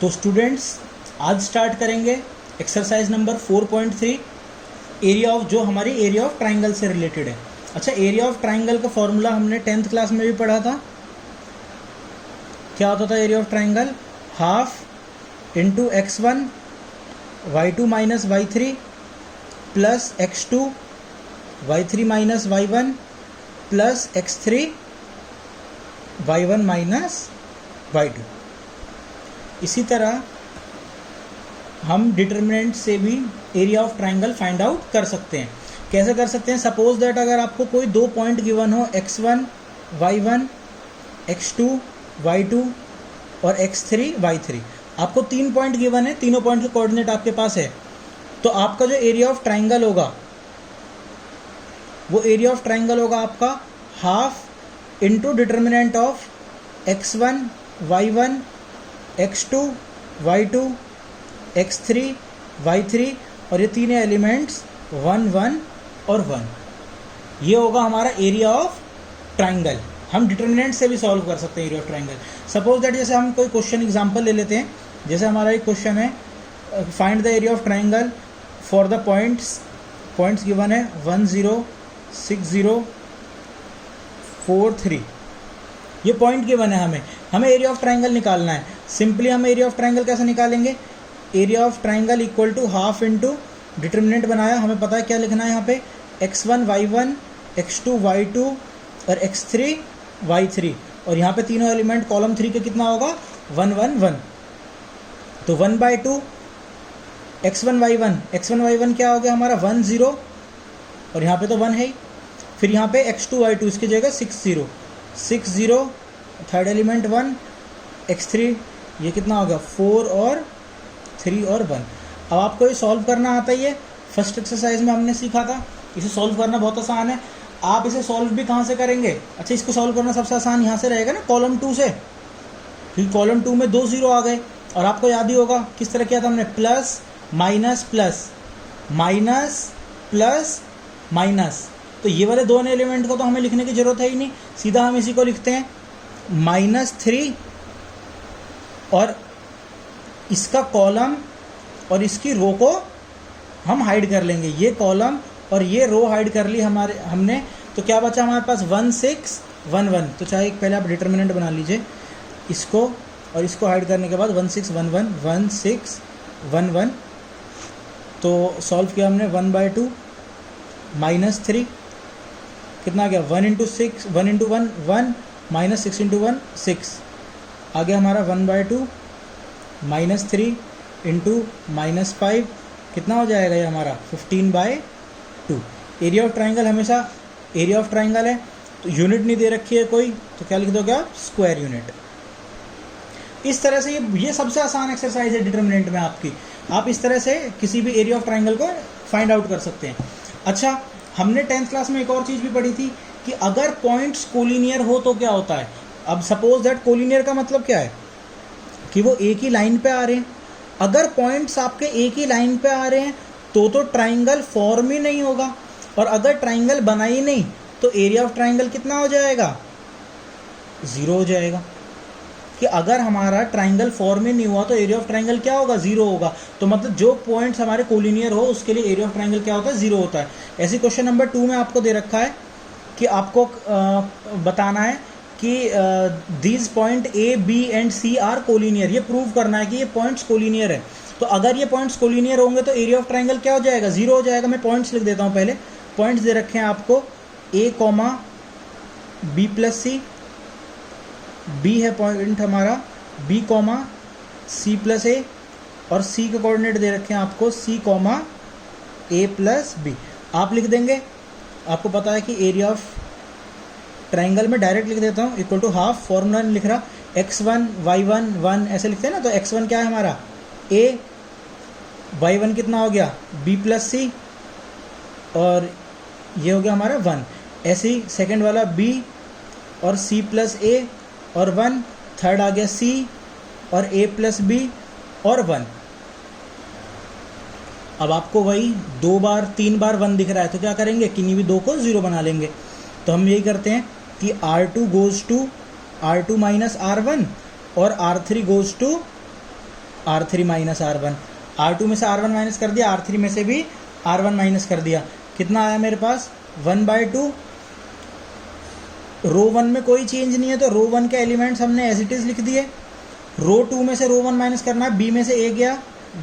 तो स्टूडेंट्स आज स्टार्ट करेंगे एक्सरसाइज नंबर 4.3 एरिया ऑफ, जो हमारी एरिया ऑफ ट्राइंगल से रिलेटेड है। अच्छा, एरिया ऑफ ट्राइंगल का फॉर्मूला हमने 10th क्लास में भी पढ़ा था। क्या होता था area of triangle? Half into x1 y2 minus y3 plus x2 y3 minus y1 plus x3 y1 minus y2। इसी तरह हम डिटर्मिनेंट से भी area of triangle find out कर सकते हैं। कैसे कर सकते हैं? सपोज दैट अगर आपको कोई दो पॉइंट गिवन हो x1 y1 x2 y2 और x3 y3, आपको 3 पॉइंट गिवन है, तीनों पॉइंट के कोऑर्डिनेट आपके पास है, तो आपका जो एरिया ऑफ ट्राइंगल होगा वो एरिया ऑफ ट्राइंगल होगा आपका half into determinant of x1 y1 x2 y2 x3 y3 और ये तीन एलिमेंट्स 1 1 और 1। ये होगा हमारा एरिया ऑफ ट्राइंगल। हम डिटर्मिनेंट से भी सॉल्व कर सकते हैं area of triangle. Suppose that जैसे हम कोई क्वेश्चन एग्जांपल ले लेते हैं। जैसे हमारा एक क्वेश्चन है, find the area of triangle for the points given है 1 0 6 0 4 3। ये पॉइंट गिवन है, हमें एरिया ऑफ ट्राइंगल निकालना है। सिंपली हम एरिया ऑफ ट्राइंगल कैसे निकालेंगे? Area of triangle equal to half into determinant बनाया, हमें पता है क्या लिखना है यहाँ पे, x1 y1 x2 y2 और x3 y3, और यहाँ पे तीनों एलिमेंट कॉलम 3 के कितना होगा 1 1 1। तो 1/2 x1 y1 क्या हो गया हमारा 1 0, और यहाँ पे तो 1 है ही। फिर यहाँ पे x2 y2 इसकी जगह 6 0, थर्ड एलिमेंट 1, x3 ये कितना हो गया 4 और 3 और 1। अब आपको ये सॉल्व करना आता ही है, फर्स्ट एक्सरसाइज में हमने सीखा था। इसे सॉल्व करना बहुत आसान है। आप इसे सॉल्व भी कहाँ से करेंगे? अच्छा, इसको सॉल्व करना सबसे आसान यहाँ से रहेगा ना, कॉलम 2 से, क्योंकि कॉलम 2 में 2 0 आ गए। और आपको याद ही होगा किस तरह किया था हमने, plus minus plus minus plus minus. तो ये वाले दोनों एलिमेंट को तो हमें लिखने की जरूरत है ही नहीं, सीधा हम इसी को लिखते हैं -3, और इसका कॉलम और इसकी रो को हम हाइड कर लेंगे। ये कॉलम और ये रो हाइड कर ली हमने। तो क्या बचा हमारे पास 1 6 1 1। तो चाहे एक पहले आप डिटर्मिनेंट बना लीजिए, इसको और इसको हाइड करने के बाद 1 6 1 1 1 6 1 1। तो सॉल्व किया हमने 1/2 -3 कितना आ गया 1 × 6 1 × 1 1 -6 × 1 6। आ गया हमारा 1/2 -3 × -5 कितना हो जाएगा ये हमारा 15/2। एरिया ऑफ ट्राइंगल हमेशा एरिया ऑफ ट्राइंगल है, तो यूनिट नहीं दे रखी है कोई, तो क्या लिख दोगे आप? Square unit. इस तरह से ये सबसे आसान एक्सरसाइज है डिटर्मिनेंट में आपकी। आप इस तरह से किसी भी एरिया ऑफ ट्राइंगल को फाइंड आउट कर सकते हैं। अच्छा, हमने 10th क्लास में एक और चीज़ भी पढ़ी थी कि अगर पॉइंट्स कोलिनियर हो तो क्या होता है। अब सपोज दैट कोलिनियर का मतलब क्या है कि वो एक ही लाइन पे आ रहे हैं। अगर पॉइंट्स आपके एक ही लाइन पे आ रहे हैं तो ट्राइंगल फॉर्म ही नहीं होगा, और अगर ट्राइंगल बना ही नहीं तो एरिया ऑफ ट्राइंगल कितना हो जाएगा? 0 हो जाएगा। कि अगर हमारा ट्राइंगल फॉर्म ही नहीं हुआ तो एरिया ऑफ ट्राइंगल क्या होगा? 0 होगा। तो मतलब जो पॉइंट्स हमारे कोलिनियर हो उसके लिए एरिया ऑफ ट्राइंगल क्या होता है? 0 होता है। ऐसे क्वेश्चन नंबर 2 में आपको दे रखा है कि आपको बताना है कि these point A, B and C are collinear. ये प्रूव करना है कि ये पॉइंट्स कोलिनियर है। तो अगर ये पॉइंट्स कोलिनियर होंगे तो एरिया ऑफ ट्राइंगल क्या हो जाएगा? 0 हो जाएगा। मैं पॉइंट्स लिख देता हूँ पहले। पॉइंट्स दे रखे हैं आपको A, B + C। B है पॉइंट हमारा B, C + A, और C के कोऑर्डिनेट दे रखे हैं आपको C, A + B। आप लिख देंगे, आपको पता है कि एरिया ऑफ ट्राइंगल में डायरेक्ट लिख देता हूँ इक्वल टू हाफ, फॉर्मूला नहीं लिख रहा, x1 y1 1 ऐसे लिखते हैं ना। तो x1 क्या है हमारा A, y1 कितना हो गया B + C, और ये हो गया हमारा 1। ऐसे ही सेकेंड वाला B और C + A और 1, थर्ड आ गया C और A + B और 1। अब आपको वही 2 बार 3 बार 1 दिख रहा है, तो क्या करेंगे? किन्हीं भी 2 को 0 बना लेंगे। तो हम यही करते हैं कि R2 goes to R2 - R1 और R3 goes to R3 minus R1, R2 में से R1 माइनस कर दिया, R3 में से भी R1 माइनस कर दिया, कितना आया मेरे पास 1/2। रो 1 में कोई चेंज नहीं है तो रो 1 के एलिमेंट्स हमने एज इट इज लिख दिए। रो 2 में से रो 1 माइनस करना है, बी में से ए गया,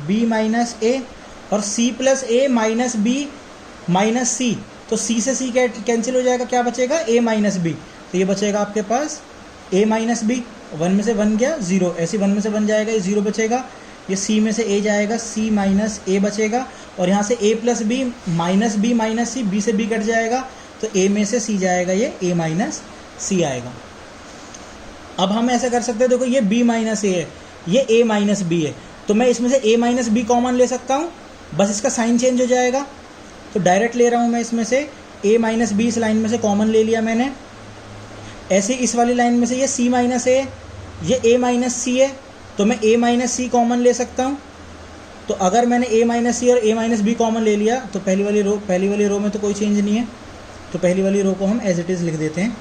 बी माइनस ए, और सी प्लस ए माइनस बी माइनस सी, तो सी से सी कैंसिल हो जाएगा, क्या बचेगा ए माइनस बी, तो ये बचेगा आपके पास ए माइनस बी, 1 में से 1 गया 0, ऐसे 1 में से 1 जाएगा, ये 0 बचेगा, ये सी में से ए जाएगा, सी माइनस ए बचेगा, और यहाँ से ए प्लस बी माइनस सी, बी से बी कट जाएगा, तो ए में से सी जाएगा, ये ए माइनस सी आएगा। अब हम ऐसा कर सकते हैं, देखो ये b माइनस ए है, ये a माइनस बी है, तो मैं इसमें से a माइनस बी कॉमन ले सकता हूँ, बस इसका साइन चेंज हो जाएगा, तो डायरेक्ट ले रहा हूँ मैं इसमें से a माइनस बी, इस लाइन में से कॉमन ले लिया मैंने। ऐसे इस वाली लाइन में से ये c माइनस ए, ये a माइनस सी है, तो मैं a माइनस सी कॉमन ले सकता हूँ। तो अगर मैंने a माइनस सी और a माइनस बी कॉमन ले लिया तो पहली वाली रो में तो कोई चेंज नहीं है, तो पहली वाली रो को हम एज इट इज़ लिख देते हैं।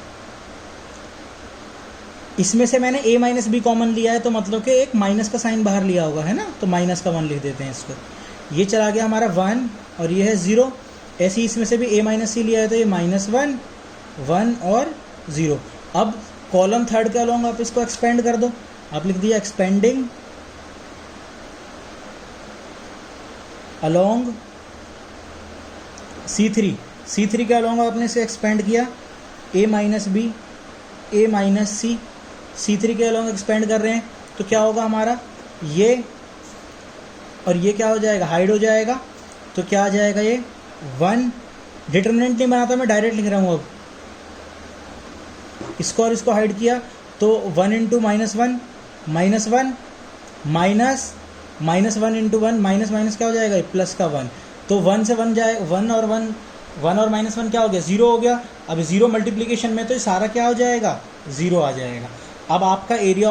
इसमें से मैंने a माइनस बी कॉमन लिया है, तो मतलब कि एक माइनस का साइन बाहर लिया होगा, है ना, तो माइनस का 1 लिख देते हैं इसको। ये चला गया हमारा 1 और ये है 0। ऐसे ही इसमें से भी a माइनस सी लिया है, तो ये -1, 1 और 0। अब कॉलम थर्ड के अलोंग आप इसको एक्सपेंड कर दो, आप लिख दिया एक्सपेंडिंग अलोंग C3 के अलोंग आपने इसे एक्सपेंड किया, a minus B, a minus C, C3 के अलोंग एक्सपेंड कर रहे हैं, तो क्या होगा हमारा, ये और ये क्या हो जाएगा, हाइड हो जाएगा, तो क्या आ जाएगा ये 1। डिटरमिनेंट नहीं बनाता, मैं डायरेक्ट लिख रहा हूँ। अब इसको और इसको हाइड किया, तो 1 इंटू -1 -1 माइनस 1 इंटू 1 माइनस क्या हो जाएगा, प्लस का 1, तो 1 से 1 जाए, 1 और -1 क्या हो गया, 0 हो गया। अब 0 मल्टीप्लिकेशन में तो ये सारा क्या हो जाएगा, 0 आ जाएगा। अब आपका area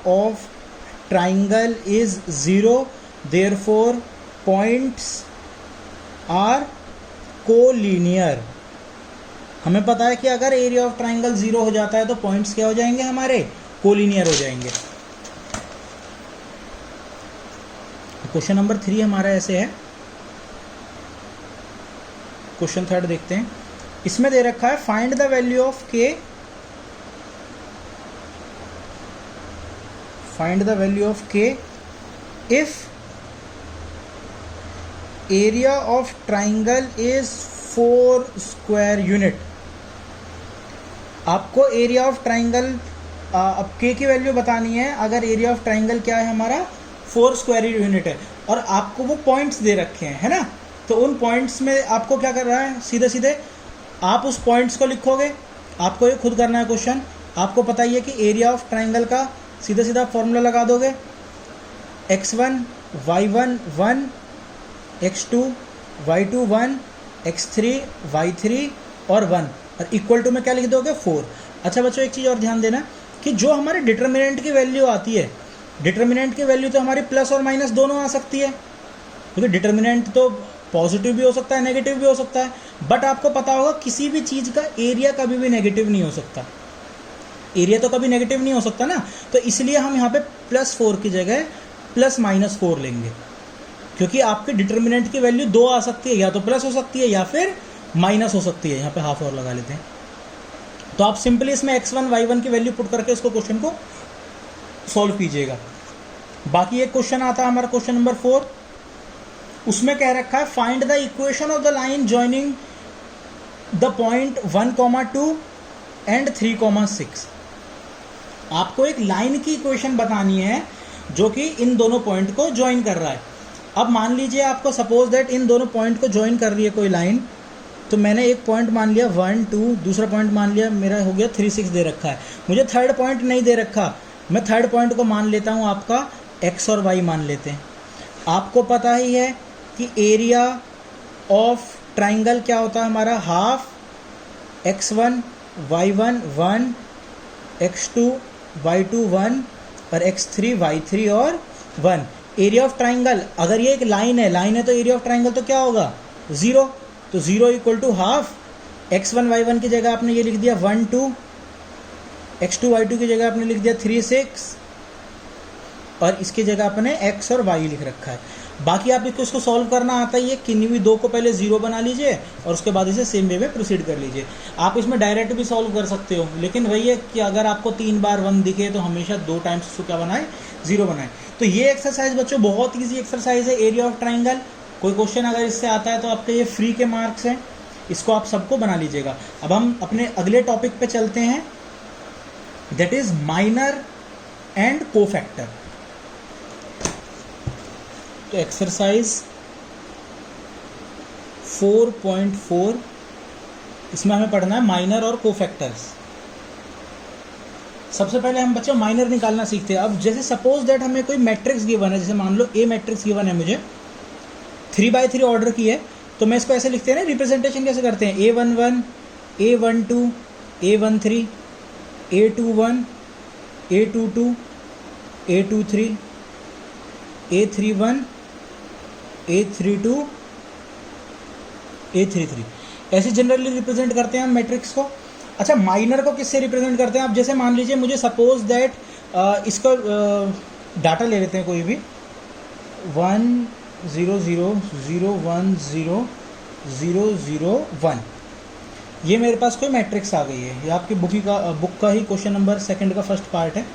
of triangle is 0, therefore points are collinear. हमें पता है कि अगर एरिया ऑफ ट्राइंगल 0 हो जाता है तो पॉइंट्स क्या हो जाएंगे, हमारे कोलिनियर हो जाएंगे। क्वेश्चन नंबर 3 हमारा ऐसे है। क्वेश्चन थर्ड देखते हैं। इसमें दे रखा है find the value of k, find the value of k if area of triangle is 4 square unit. आपको एरिया ऑफ ट्राइंगल, अब k की वैल्यू बतानी है। अगर एरिया ऑफ ट्राइंगल क्या है हमारा, 4 स्क्वायर यूनिट है, और आपको वो पॉइंट्स दे रखे हैं, है ना, तो उन पॉइंट्स में आपको क्या कर रहा है, सीधे सीधे आप उस पॉइंट्स को लिखोगे। आपको ये खुद करना है क्वेश्चन। आपको पता ही है कि एरिया ऑफ ट्राइंगल का सीधा सीधा फॉर्मूला लगा दोगे, x1 y1 1, x2 y2 1, x3 y3 और 1, और इक्वल टू में क्या लिख दोगे, 4। अच्छा बच्चों, एक चीज़ और ध्यान देना कि जो हमारे डिटर्मिनेंट की वैल्यू आती है, डिटर्मिनेंट की वैल्यू तो हमारी प्लस और माइनस दोनों आ सकती है, क्योंकि डिटर्मिनेंट तो पॉजिटिव भी हो सकता है, नेगेटिव भी हो सकता है। बट आपको पता होगा किसी भी चीज़ का एरिया कभी भी नेगेटिव नहीं हो सकता, एरिया तो कभी नेगेटिव नहीं हो सकता ना, तो इसलिए हम यहाँ पे +4 की जगह +-4 लेंगे, क्योंकि आपके डिटर्मिनेंट की वैल्यू 2 आ सकती है, या तो प्लस हो सकती है या फिर माइनस हो सकती है। यहाँ पे हाफ और लगा लेते हैं। तो आप सिंपली इसमें x1 y1 की वैल्यू पुट करके इसको क्वेश्चन को सॉल्व कीजिएगा। बाकी एक क्वेश्चन आता है हमारा क्वेश्चन नंबर 4, उसमें कह रखा है find the equation of the line joining the point 1,2 and 3,6। आपको एक लाइन की इक्वेशन बतानी है जो कि इन दोनों पॉइंट को ज्वाइन कर रहा है। अब मान लीजिए आपको सपोज दैट इन दोनों पॉइंट को ज्वाइन कर रही है कोई लाइन, तो मैंने एक पॉइंट मान लिया 1 2, दूसरा पॉइंट मान लिया मेरा हो गया 3 6 दे रखा है। मुझे थर्ड पॉइंट नहीं दे रखा, मैं थर्ड पॉइंट को मान लेता हूँ आपका x और y मान लेते हैं। आपको पता ही है कि एरिया ऑफ ट्राइंगल क्या होता है हमारा, half x1 y1 1, x2 y2 1 और x3 y3 और 1। एरिया ऑफ ट्राइंगल, अगर ये एक लाइन है तो एरिया ऑफ ट्राइंगल तो क्या होगा, 0, तो 0 equal to half. x1 y1 की जगह आपने ये लिख दिया 1 2, x2 y2 की जगह आपने लिख दिया 3 6, और इसकी जगह अपने x और y लिख रखा है। बाकी आप इसको सॉल्व करना आता ही है, किन्हीं भी दो को पहले 0 बना लीजिए और उसके बाद इसे सेम वे में प्रोसीड कर लीजिए। आप इसमें डायरेक्ट भी सॉल्व कर सकते हो, लेकिन वही है कि अगर आपको 3 बार 1 दिखे तो हमेशा 2 टाइम्स उसको क्या बनाए, 0 बनाए। तो ये एक्सरसाइज बच्चों बहुत ईजी एक्सरसाइज है, एरिया ऑफ ट्राइंगल। कोई क्वेश्चन अगर इससे आता है तो आपके ये फ्री के मार्क्स हैं, इसको आप सबको बना लीजिएगा। अब हम अपने अगले टॉपिक पे चलते हैं, that is minor and cofactor. तो एक्सरसाइज 4.4 इसमें हमें पढ़ना है माइनर और कोफैक्टर्स। सबसे पहले हम बच्चों माइनर निकालना सीखते हैं। अब जैसे सपोज दैट हमें कोई मैट्रिक्स गिवन है, जैसे मान लो ए मैट्रिक्स गिवन है मुझे, 3x3 ऑर्डर की है, तो मैं इसको ऐसे लिखते हैं ना, रिप्रेजेंटेशन कैसे करते हैं, A11, A12, A13, A21, A22, A23, A31, A32, A33, ऐसे जनरली रिप्रेजेंट करते हैं हम मैट्रिक्स को। अच्छा, माइनर को किससे रिप्रेजेंट करते हैं? आप जैसे मान लीजिए मुझे सपोज दैट इसका डाटा ले लेते हैं कोई भी, 1 0 0 0 1 0 0 0 1, ये मेरे पास कोई मैट्रिक्स आ गई है। ये आपकी बुक का ही क्वेश्चन नंबर 2 का फर्स्ट पार्ट है।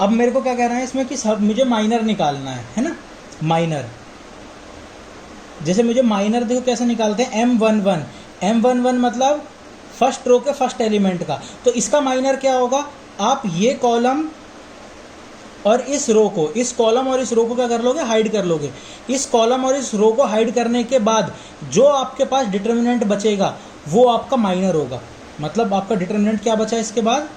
अब मेरे को क्या कहना है इसमें कि सब मुझे माइनर निकालना है ना। माइनर, जैसे मुझे माइनर देखो कैसे निकालते हैं, M11, M11 मतलब फर्स्ट रो के फर्स्ट एलिमेंट का। तो इसका माइनर क्या होगा, आप ये कॉलम और इस रो को, इस कॉलम और इस रो को क्या कर लोगे, हाइड कर लोगे। इस कॉलम और इस रो को हाइड करने के बाद जो आपके पास डिटर्मिनेंट बचेगा वो आपका माइनर होगा। मतलब आपका डिटर्मिनेंट क्या बचा इसके बाद,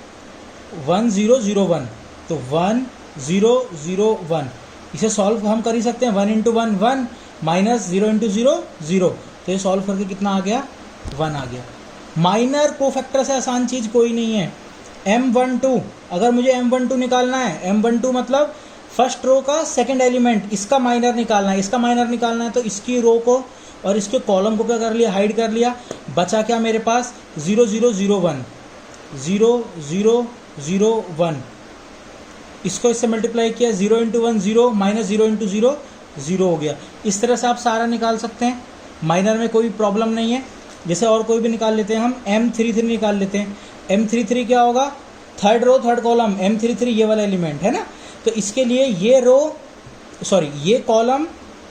1 0 0 1, तो 1 0 0 1। इसे सॉल्व हम कर ही सकते हैं, 1 × 1 1 माइनस 0 × 0 0, तो ये सॉल्व करके कितना आ गया, 1 आ गया। माइनर कोफैक्टर से आसान चीज कोई नहीं है। M12, अगर मुझे M12 निकालना है, M12 मतलब फर्स्ट रो का सेकंड एलिमेंट, इसका माइनर निकालना है। इसका माइनर निकालना है तो इसकी रो को और इसके कॉलम को क्या कर लिया, हाइड कर लिया। बचा क्या मेरे पास, 0 0 0 1, 0 0 0 1। इसको इससे मल्टीप्लाई किया, 0 × 1 0 माइनस 0 × 0 0 हो गया। इस तरह से आप सारा निकाल सकते हैं, माइनर में कोई प्रॉब्लम नहीं है। जैसे और कोई भी निकाल लेते हैं हम, M33 निकाल लेते हैं। M33 क्या होगा, third row third column, M33 ये वाला एलिमेंट है ना। तो इसके लिए ये रो, सॉरी ये कॉलम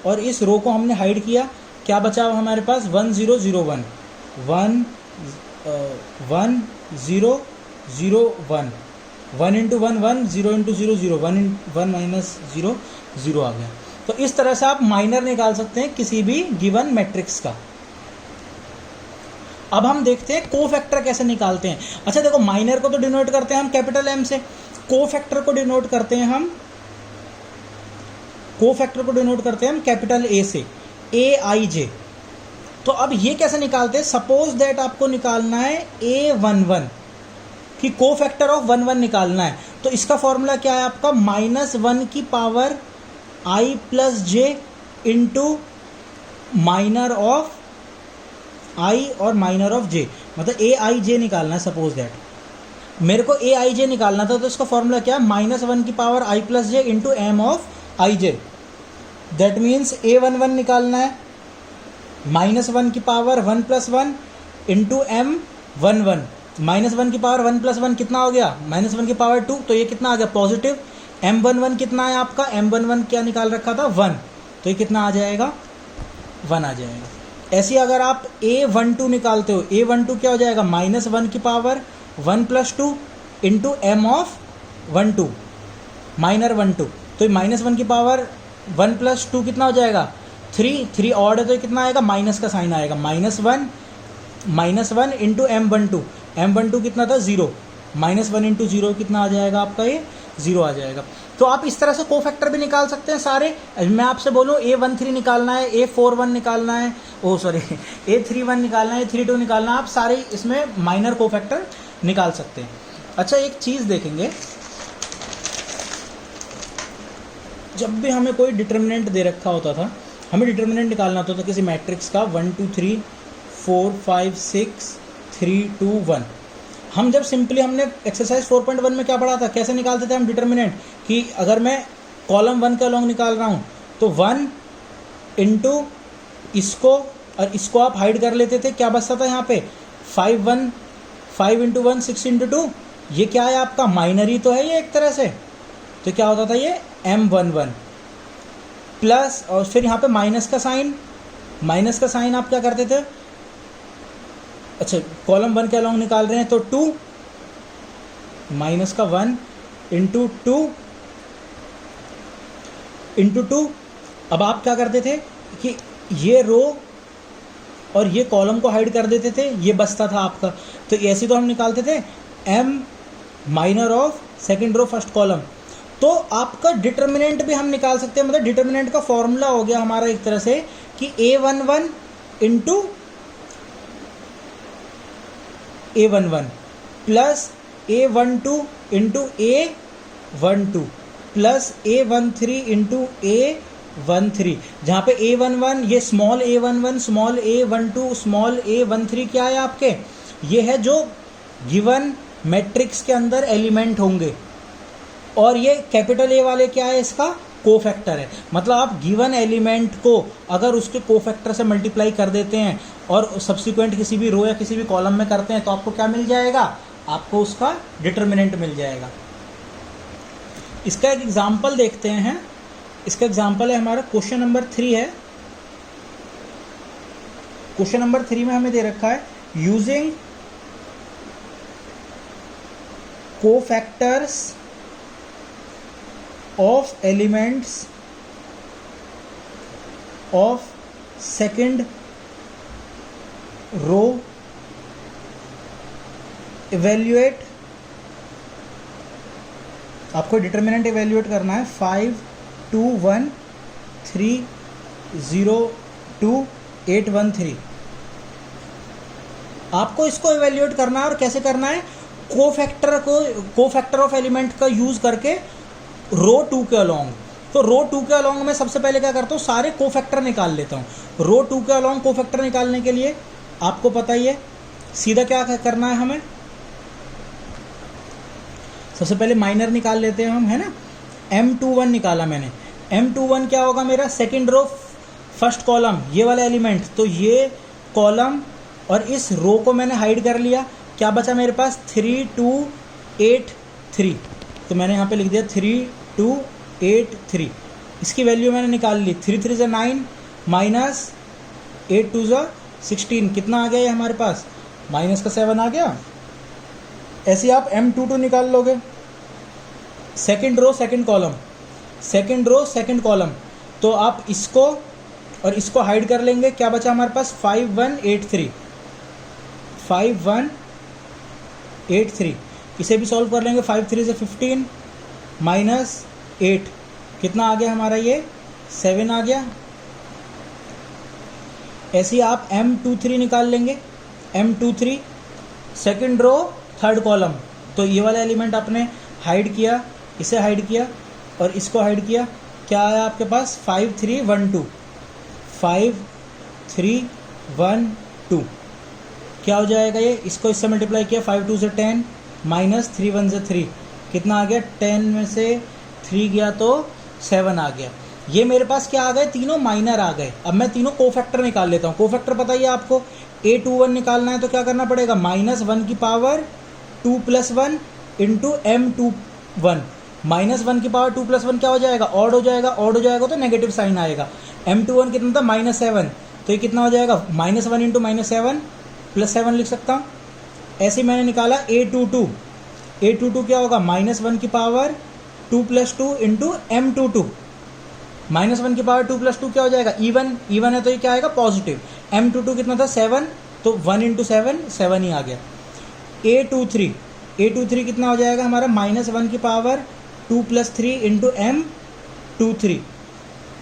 और इस रो को हमने हाइड किया। क्या बचा हमारे पास, 1 0 0 1, 1 1 0 0 1, 1 × 1 1, 0 × 0 0, 1 माइनस 0 0 आ गया। तो इस तरह से आप माइनर निकाल सकते हैं किसी भी गिवन मैट्रिक्स का। अब हम देखते हैं कोफैक्टर कैसे निकालते हैं। अच्छा देखो, माइनर को तो डिनोट करते हैं हम कैपिटल M से, कोफैक्टर को डिनोट करते हैं हम, कोफैक्टर को डिनोट करते हैं हम कैपिटल A से, AIJ। तो अब ये कैसे निकालते हैं, सपोज दैट आपको निकालना है A11 कि कोफैक्टर ऑफ 1 1 निकालना है। तो इसका फॉर्मूला क्या है आपका, -1 की power I + j into minor of I और माइनर ऑफ j, मतलब AIJ निकालना है। सपोज दैट मेरे को AIJ निकालना था, तो इसका फॉर्मूला क्या है, -1 की power I + j into m of IJ। That means A11 निकालना है, -1 की पावर 1 + 1 इंटू M11, -1 की पावर 1 + 1 कितना हो गया, -1 की पावर 2, तो ये कितना आ गया, पॉजिटिव। M11 कितना है आपका, M11 क्या निकाल रखा था, 1, तो ये कितना आ जाएगा, 1 आ जाएगा। ऐसे अगर आप A12 निकालते हो, A12 क्या हो जाएगा, -1 की power 1 + 2 into m of 1 2, minor 1 2, तो -1 की पावर 1 + 2 कितना हो जाएगा, 3 ऑड है तो कितना आएगा, माइनस का साइन आएगा, -1 इंटू M12, M12 कितना था, 0, -1 × 0 कितना आ जाएगा आपका, ये 0 आ जाएगा। तो आप इस तरह से कोफैक्टर भी निकाल सकते हैं सारे। मैं आपसे बोलूँ A13 निकालना है, A41 निकालना है, A31 निकालना है, A32 निकालना है, आप सारे इसमें माइनर कोफैक्टर निकाल सकते हैं। अच्छा, एक चीज़ देखेंगे, जब भी हमें कोई डिटर्मिनेंट दे रखा होता था, हमें डिटर्मिनेंट निकालना होता था किसी मैट्रिक्स का, 1 2 3 4 5 6 3 2 1, हम जब सिंपली हमने एक्सरसाइज 4.1 में क्या पढ़ा था, कैसे निकालते थे हम डिटर्मिनेंट, कि अगर मैं कॉलम 1 के अलॉन्ग निकाल रहा हूँ तो 1 इंटू इसको और इसको आप हाइड कर लेते थे, क्या बचता था यहाँ पे 5 इंटू 1 6 इंटू 2, ये क्या है आपका माइनरी तो है ये एक तरह से, तो क्या होता था ये M11 प्लस, और फिर यहाँ पे माइनस का साइन आप क्या करते थे, अच्छा कॉलम 1 के अलॉन्ग निकाल रहे हैं तो 2 माइनस का 1 इंटू 2, अब आप क्या करते थे कि ये रो और ये कॉलम को हाइड कर देते थे, ये बचता था आपका, तो ऐसे तो हम निकालते थे m minor of second row first column. तो आपका डिटर्मिनेंट भी हम निकाल सकते हैं, मतलब डिटर्मिनेंट का फॉर्मूला हो गया हमारा एक तरह से कि A11 into A11 plus A12 into A12 plus A13 into A13, जहाँ पे A11 ये small a11 small a12 small a13 क्या है आपके, ये है जो गिवन मैट्रिक्स के अंदर एलिमेंट होंगे, और ये कैपिटल A वाले क्या है, इसका कोफैक्टर है। मतलब आप गिवन एलिमेंट को अगर उसके कोफैक्टर से मल्टीप्लाई कर देते हैं और सब्सिक्वेंट किसी भी रो या किसी भी कॉलम में करते हैं तो आपको क्या मिल जाएगा, आपको उसका डिटर्मिनेंट मिल जाएगा। इसका एक एग्जाम्पल देखते हैं, इसका एग्जाम्पल है हमारा क्वेश्चन नंबर 3 है। क्वेश्चन नंबर 3 में हमें दे रखा है using cofactors of elements of second row evaluate, आपको डिटर्मिनेंट इवेल्युएट करना है 5 2 1 3 0 2 8 1 3। आपको इसको इवेल्युएट करना है, और कैसे करना है, कोफैक्टर ऑफ एलिमेंट का यूज करके रो 2 के अलॉन्ग। तो रो 2 के अलॉन्ग में सबसे पहले क्या करता हूँ, सारे कोफैक्टर निकाल लेता हूँ। रो 2 के अलॉन्ग कोफैक्टर निकालने के लिए आपको पता ही है, सीधा क्या करना है हमें, सबसे पहले माइनर निकाल लेते हैं हम, है ना। M21 निकाला मैंने, M21 क्या होगा मेरा, सेकंड रो फर्स्ट कॉलम, ये वाला एलिमेंट, तो ये कॉलम और इस रो को मैंने हाइड कर लिया, क्या बचा मेरे पास 3 2 8 3, तो मैंने यहाँ पे लिख दिया 3 2 8 3। इसकी वैल्यू मैंने निकाल ली, 3 3 से 9 माइनस 8 2 से 16, कितना आ गया ये हमारे पास, माइनस का 7 आ गया। ऐसे आप M22 निकाल लोगे, second row second column, second row second column, तो आप इसको और इसको हाइड कर लेंगे, क्या बचा हमारे पास 5 1 8 3, 5 1 8 3। इसे भी सॉल्व कर लेंगे, 5 3 से 15 माइनस 8, कितना आ गया हमारा ये 7 आ गया। ऐसे ही आप M23 निकाल लेंगे, M23 second row third column, तो ये वाला एलिमेंट आपने हाइड किया, इसे हाइड किया और इसको हाइड किया, क्या आया आपके पास 5 3 1 2, 5 3 1 2, क्या हो जाएगा ये, इसको इससे मल्टीप्लाई किया, 5 2 से 10 माइनस 3 1 से 3, कितना आ गया, 10 में से 3 गया तो 7 आ गया। ये मेरे पास क्या आ गए, तीनों माइनर आ गए। अब मैं तीनों कोफैक्टर निकाल लेता हूँ। कोफैक्टर पता ही है आपको, A21 निकालना है तो क्या करना पड़ेगा, -1 की पावर 2 + 1 इंटू M21, -1 की पावर 2 + 1 क्या हो जाएगा, ऑड हो जाएगा, ऑड हो जाएगा तो नेगेटिव साइन आएगा। M21 कितना था, -7, तो ये कितना हो जाएगा, -1 इंटू -7 +7 लिख सकता हूँ। ऐसे मैंने निकाला A22, A22 क्या होगा, -1 की पावर 2 + 2 इंटू M22, -1 की पावर 2 + 2 क्या हो जाएगा, इवन है तो ये क्या आएगा, पॉजिटिव। M22 कितना था 7, तो 1 इंटू 7 ही आ गया। A23 कितना हो जाएगा हमारा, -1 की पावर 2 + 3 इंटू M23,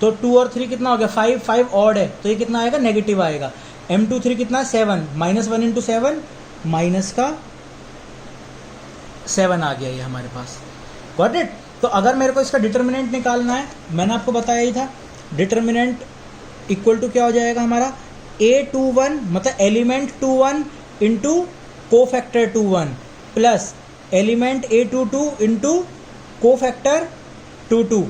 तो 2 और 3 कितना हो गया, 5 ऑड है तो ये कितना आएगा, नेगेटिव आएगा। M23 कितना, 7, -1 इंटू 7 माइनस का 7 आ गया ये हमारे पास। Got it. तो अगर मेरे को इसका डिटर्मिनेंट निकालना है, मैंने आपको बताया ही था, डिटर्मिनेंट इक्वल टू क्या हो जाएगा हमारा, A21 मतलब element 21 into cofactor 21, plus element A22 into को फैक्टर 22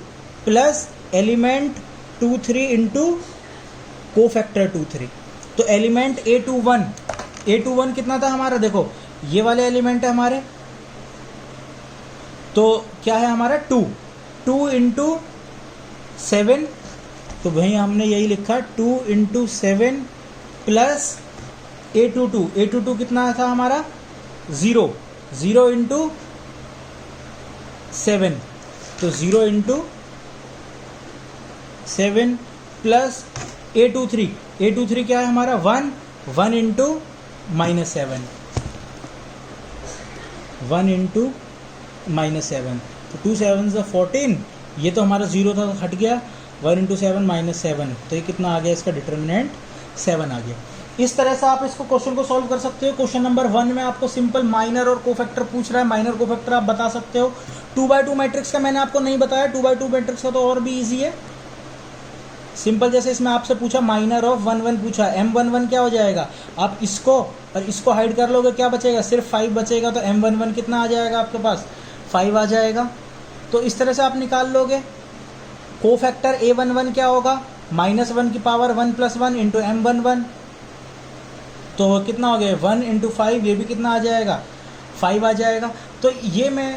प्लस एलिमेंट 23 इंटू को फैक्टर 23। तो एलिमेंट A21 कितना था हमारा, देखो ये वाले एलिमेंट है हमारे, तो क्या है हमारा 2 इंटू 7, तो वहीं हमने यही लिखा 2 इंटू 7 प्लस A22 कितना था हमारा 0 इंटू 7, तो 0 इंटू 7 प्लस A23 क्या है हमारा 1 इंटू -7, 1 इंटू -7, तो 2 7 14, ये तो हमारा 0 था हट गया, 1 इंटू 7 -7, तो ये कितना आ गया, इसका डिटर्मिनेंट 7 आ गया। इस तरह से आप इसको क्वेश्चन को सॉल्व कर सकते हो। क्वेश्चन नंबर 1 में आपको सिंपल माइनर और कोफैक्टर पूछ रहा है, माइनर कोफैक्टर आप बता सकते हो। 2x2 मैट्रिक्स का मैंने आपको नहीं बताया, 2x2 मैट्रिक्स का तो और भी इजी है, सिंपल जैसे इसमें आपसे पूछा माइनर ऑफ 1 पूछा, M11 क्या हो जाएगा, आप इसको और इसको हाइड कर लोगे, क्या बचेगा, सिर्फ 5 बचेगा, तो M11 कितना आ जाएगा आपके पास 5 आ जाएगा। तो इस तरह से आप निकाल लोगे। कोफैक्टर A11 क्या होगा, -1 की पावर 1 + 1 इंटू M11, तो कितना हो गया 1 इंटू 5, ये भी कितना आ जाएगा 5 आ जाएगा। तो ये मैं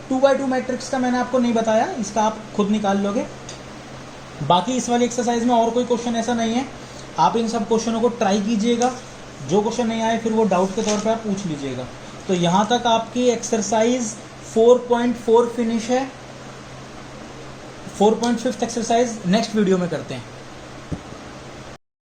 2x2 मैट्रिक्स का मैंने आपको नहीं बताया, इसका आप खुद निकाल लोगे। बाकी इस वाली एक्सरसाइज में और कोई क्वेश्चन ऐसा नहीं है, आप इन सब क्वेश्चनों को ट्राई कीजिएगा, जो क्वेश्चन नहीं आए फिर वो डाउट के तौर पे आप पूछ लीजिएगा। तो यहाँ तक आपकी एक्सरसाइज 4.4 फिनिश है। 4.5 एक्सरसाइज नेक्स्ट वीडियो में करते हैं।